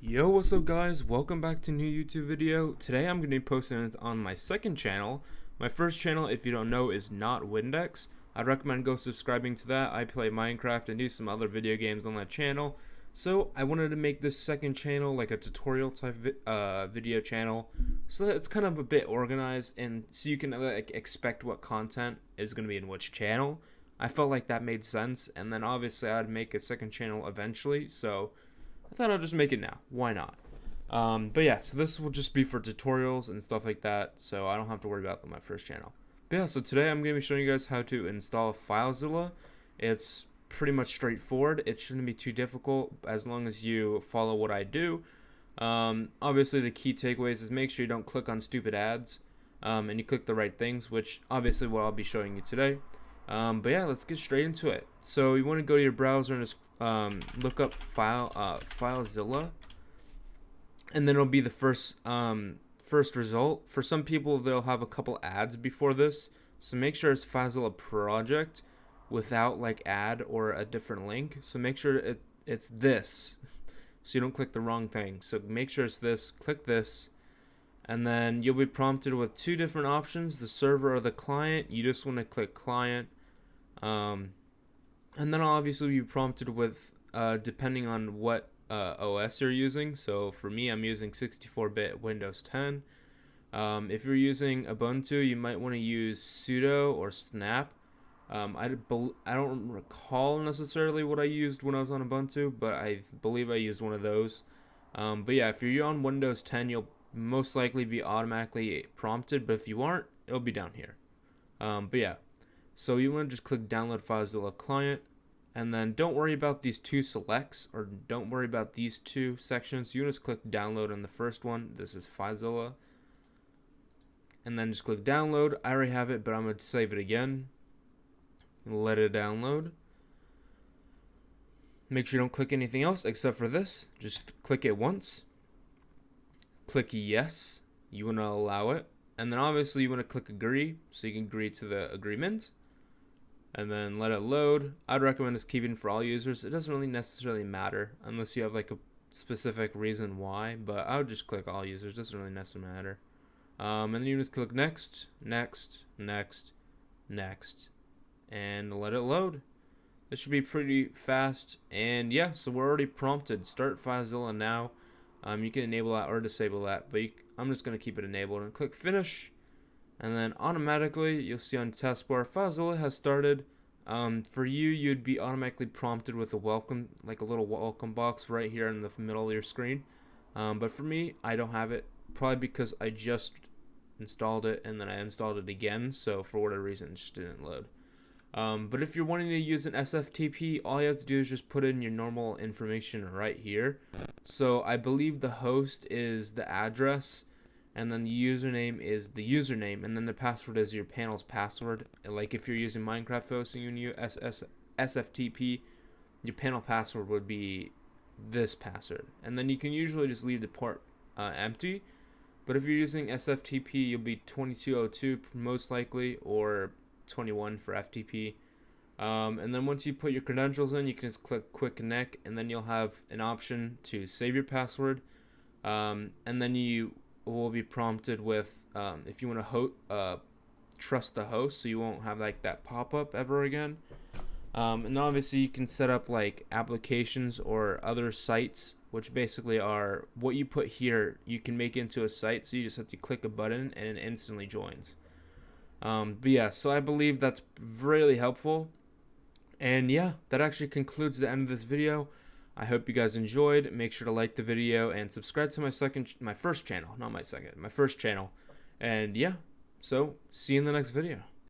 Yo, what's up guys? Welcome back to a new YouTube video. Today I'm going to be posting it on my second channel. My first channel, if you don't know, is NotWindex. I'd recommend go subscribing to that. I play Minecraft and do some other video games on that channel. So I wanted to make this second channel like a tutorial type video channel, so that it's kind of a bit organized and so you can like expect what content is going to be in which channel. I felt like that made sense, and then obviously I'd make a second channel eventually, so I thought I'd just make it now. Why not? But yeah, so this will just be for tutorials and stuff like that, so I don't have to worry about my first channel. But yeah, so today I'm going to be showing you guys how to install Filezilla. It's pretty much straightforward. It shouldn't be too difficult as long as you follow what I do. Obviously, the key takeaways is make sure you don't click on stupid ads, and you click the right things, which obviously what I'll be showing you today. But yeah, let's get straight into it. So you want to go to your browser and just look up Filezilla, and then it'll be the first result. For some people, they'll have a couple ads before this, so make sure it's Filezilla project without like ad or a different link. So make sure it's this, so you don't click the wrong thing. So make sure it's this. Click this. And then you'll be prompted with two different options, the server or the client. You just want to click client. And then I'll obviously be prompted with, depending on what OS you're using. So for me, I'm using 64-bit Windows 10. If you're using Ubuntu, you might want to use sudo or snap. I don't recall necessarily what I used when I was on Ubuntu, but I believe I used one of those. But yeah, if you're on Windows 10, you'll most likely be automatically prompted, but if you aren't, it'll be down here. But yeah, so you want to just click download Filezilla client, and then don't worry about these two selects, or don't worry about these two sections. You just click download on the first one. This is Filezilla, and then just click download. I already have it, but I'm going to save it again. Let it download. Make sure you don't click anything else except for this. Just click it once. Click yes, you want to allow it, and then obviously you want to click agree, so you can agree to the agreement, and then let it load. I'd recommend just keeping for all users. It doesn't really necessarily matter unless you have like a specific reason why, but I would just click all users. It doesn't really necessarily matter. And then you just click next, next, next, next, and let it load. This should be pretty fast, and yeah, so we're already prompted. Start Filezilla now. You can enable that or disable that, but I'm just going to keep it enabled and click finish, and then automatically you'll see on the taskbar Filezilla has started. For you, you'd be automatically prompted with a welcome, like a little welcome box right here in the middle of your screen. But for me, I don't have it, probably because I just installed it and then I installed it again, so for whatever reason it just didn't load. But if you're wanting to use an SFTP, all you have to do is just put in your normal information right here. So I believe the host is the address, and then the username is the username, and then the password is your panel's password. Like if you're using Minecraft hosting and you SFTP, your panel password would be this password. And then you can usually just leave the port empty. But if you're using SFTP, you'll be 2202 most likely, or 21 for FTP. And then once you put your credentials in, you can just click quick connect, and then you'll have an option to save your password, and then you will be prompted with if you want to trust the host, so you won't have like that pop-up ever again. And obviously you can set up like applications or other sites, which basically are what you put here you can make into a site, so you just have to click a button and it instantly joins. But yeah, so I believe that's really helpful. And yeah, that actually concludes the end of this video. I hope you guys enjoyed. Make sure to like the video and subscribe to my first channel. And yeah, so see you in the next video.